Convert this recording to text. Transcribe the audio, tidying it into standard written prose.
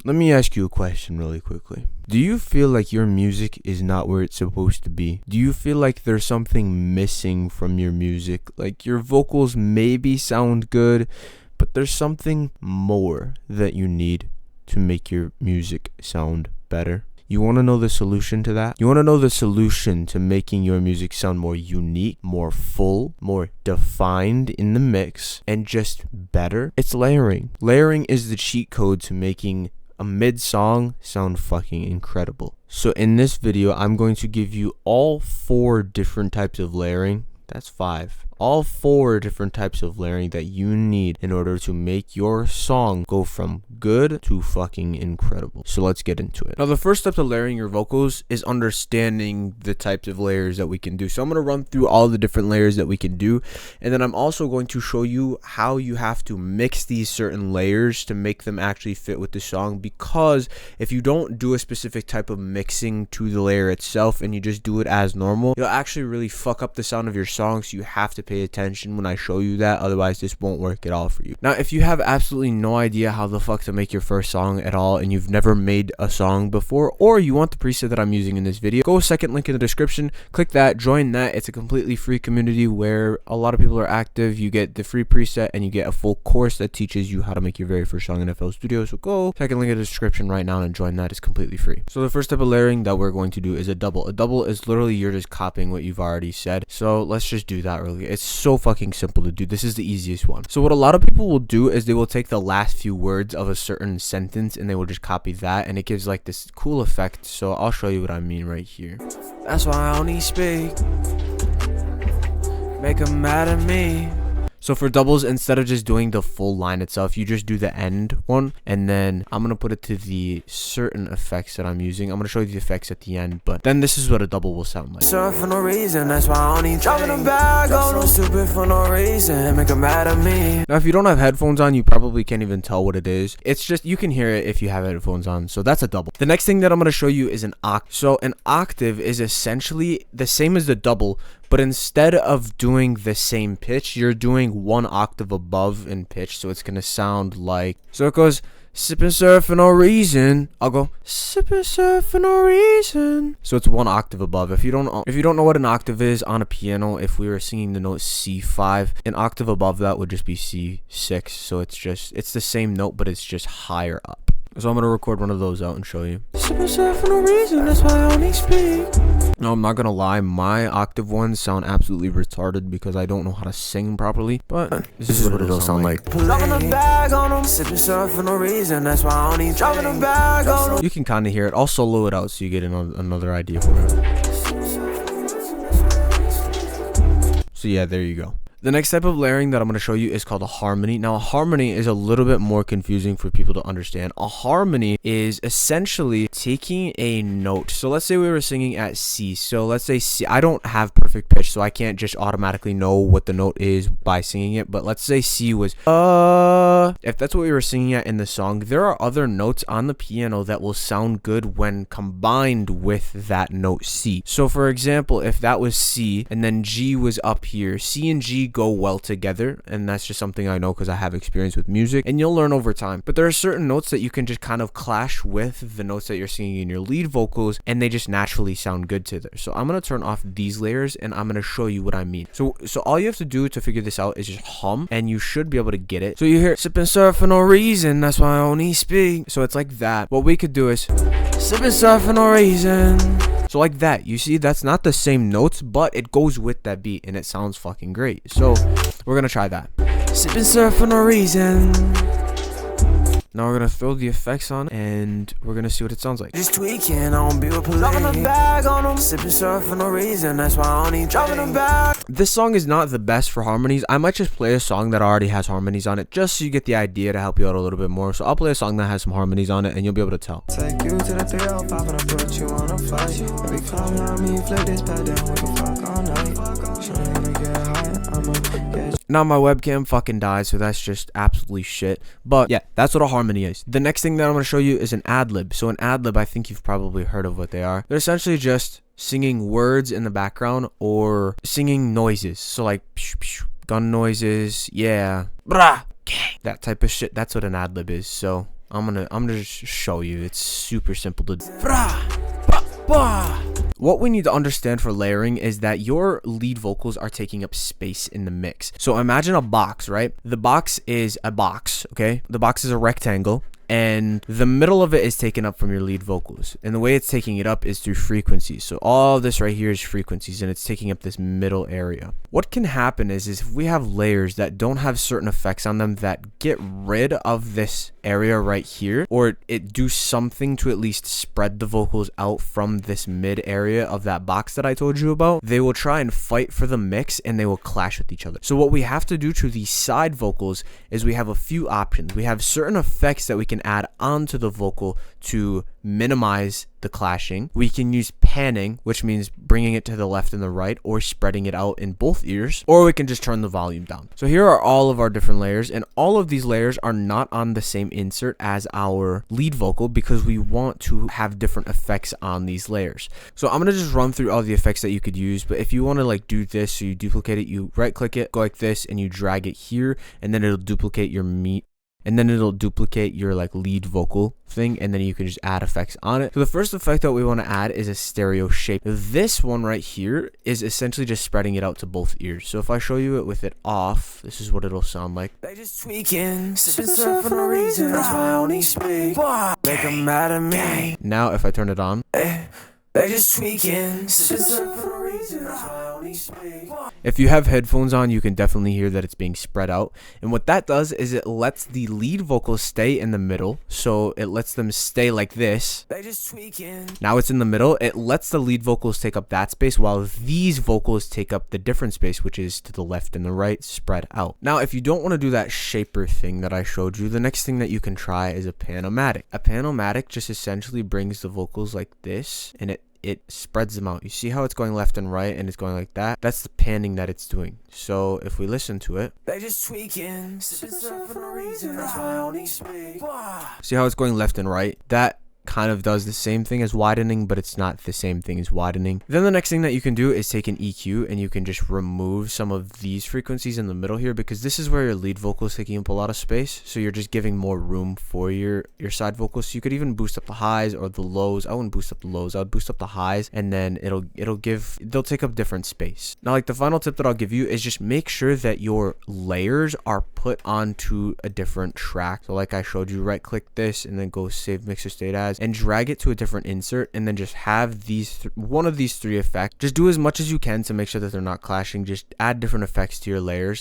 Let me ask you a question really quickly. Do you feel like your music is not where it's supposed to be? Do you feel like there's something missing from your music? Like your vocals maybe sound good, but there's something more that you need to make your music sound better? You want to know the solution to that? You want to know the solution to making your music sound more unique, more full, more defined in the mix, and just better? It's layering. Layering is the cheat code to making a mid-song sound fucking incredible. So in this video, I'm going to give you all 4 different types of layering. That's 5. All 4 different types of layering that you need in order to make your song go from good to fucking incredible. So let's get into it. Now, the first step to layering your vocals is understanding the types of layers that we can do. So I'm going to run through all the different layers that we can do. And then I'm also going to show you how you have to mix these certain layers to make them actually fit with the song. Because if you don't do a specific type of mixing to the layer itself and you just do it as normal, you'll actually really fuck up the sound of your song. So you have to pay attention when I show you that, otherwise this won't work at all for you. Now, if you have absolutely no idea how the fuck to make your first song at all, and you've never made a song before, or you want the preset that I'm using in this video, go second link in the description, click that, join that. It's a completely free community where a lot of people are active. You get the free preset and you get a full course that teaches you how to make your very first song in FL Studio. So go second link in the description right now and join that. It's completely free. So the first type of layering that we're going to do is a double. A double is literally you're just copying what you've already said. So let's just do that really. It's so fucking simple to do. This is the easiest one. So what a lot of people will do is they will take the last few words of a certain sentence and they will just copy that, and it gives like this cool effect. So I'll show you what I mean right here. That's why I only speak, make them mad at me. So for doubles, instead of just doing the full line itself, you just do the end one, and then I'm going to put it to the certain effects that I'm using. I'm going to show you the effects at the end, but then this is what a double will sound like. Surf for no reason, that's why I only dropping a bag, go no stupid for no reason, make them mad at me. Now, if you don't have headphones on, you probably can't even tell what it is. It's just, you can hear it if you have headphones on, so that's a double. The next thing that I'm going to show you is an octave. So an octave is essentially the same as the double, but instead of doing the same pitch, you're doing 1 octave above in pitch. So it's gonna sound like, so it goes sip and surf for no reason. I'll go sip and surf for no reason. So it's 1 octave above. If you don't know what an octave is on a piano, if we were singing the note C5, an octave above that would just be C6. So it's the same note, but it's just higher up. So I'm going to record one of those out and show you. Sip and surf for no reason, that's why I only speak. No, I'm not going to lie. My octave ones sound absolutely retarded because I don't know how to sing properly. But this is what it'll sound like. You can kind of hear it. I'll solo it out so you get another idea for it. So yeah, there you go. The next type of layering that I'm going to show you is called a harmony. Now, a harmony is a little bit more confusing for people to understand. A harmony is essentially taking a note. So let's say we were singing at C. So let's say C. I don't have perfect pitch, so I can't just automatically know what the note is by singing it. But let's say C was if that's what we were singing at in the song, there are other notes on the piano that will sound good when combined with that note C. So for example, if that was C and then G was up here, C and G go well together, and that's just something I know because I have experience with music, and you'll learn over time. But there are certain notes that you can just kind of clash with the notes that you're singing in your lead vocals, and they just naturally sound good together. So I'm going to turn off these layers and I'm going to show you what I mean. So all you have to do to figure this out is just hum, and you should be able to get it. So you hear sip and surf for no reason, that's why I only speak. So it's like that. What we could do is sip and surf for no reason. So like that, you see, that's not the same notes, but it goes with that beat and it sounds fucking great. So we're gonna try that. Sip and surf for no reason. Now we're gonna throw the effects on and we're gonna see what it sounds like. Just tweaking, I don't be with police. Dropping a bag on them, sipping surf for no reason. That's why I only dropping a bag. This song is not the best for harmonies. I might just play a song that already has harmonies on it, just so you get the idea to help you out a little bit more. So I'll play a song that has some harmonies on it and you'll be able to tell. Take you to the 305 and I put you on a flight. Every clown on me, flip this pad down, we can fuck all night. Trying to get high, now my webcam fucking died, so that's just absolutely shit. But yeah, that's what a harmony is. The next thing that I'm going to show you is an adlib. So an adlib, I think you've probably heard of what they are. They're essentially just singing words in the background or singing noises. So like psh, psh, gun noises, yeah, brah, that type of shit. That's what an adlib is. So I'm gonna just show you. It's super simple to do. What we need to understand for layering is that your lead vocals are taking up space in the mix. So imagine a box, right? The box is a box, okay? The box is a rectangle, and the middle of it is taken up from your lead vocals. And the way it's taking it up is through frequencies. So all this right here is frequencies, and it's taking up this middle area. What can happen is if we have layers that don't have certain effects on them that get rid of this area right here, or it do something to at least spread the vocals out from this mid area of that box that I told you about, they will try and fight for the mix and they will clash with each other. So what we have to do to these side vocals is we have a few options. We have certain effects that we can add onto the vocal to minimize the clashing. We can use panning, which means bringing it to the left and the right, or spreading it out in both ears, or we can just turn the volume down. So here are all of our different layers, and all of these layers are not on the same insert as our lead vocal because we want to have different effects on these layers. So I'm gonna just run through all the effects that you could use, but if you want to like do this, so you duplicate it, you right click it, go like this, and you drag it here, and then it'll duplicate your like lead vocal thing, and then you can just add effects on it. So the first effect that we want to add is a stereo shape. This one right here is essentially just spreading it out to both ears. So if I show you it with it off, this is what it'll sound like. They just tweaking, sipping syrup for no reason, that's why I only speak. Make them mad at me. Now if I turn it on, they just tweaking, sipping syrup for no reason, that's why I only speak. If you have headphones on, you can definitely hear that it's being spread out. And what that does is it lets the lead vocals stay in the middle. So it lets them stay like this. They just tweaking. Now it's in the middle. It lets the lead vocals take up that space while these vocals take up the different space, which is to the left and the right, spread out. Now, if you don't want to do that shaper thing that I showed you, the next thing that you can try is a panomatic. A panomatic just essentially brings the vocals like this, and it spreads them out. You see how it's going left and right and it's going like that? That's the panning that it's doing. So if we listen to it, they just tweaking, for no reason, that's why I only speak. See how it's going left and right? That kind of does the same thing as widening, but it's not the same thing as widening. Then the next thing that you can do is take an EQ, and you can just remove some of these frequencies in the middle here, because this is where your lead vocal is taking up a lot of space. So you're just giving more room for your side vocals. So you could even boost up the highs or the lows. I wouldn't boost up the lows. I would boost up the highs, and then they'll take up different space. Now, like the final tip that I'll give you is just make sure that your layers are put onto a different track. So like I showed you, right click this and then go save mixer state as, and drag it to a different insert, and then just have these one of these three effects. Just do as much as you can to make sure that they're not clashing. Just add different effects to your layers.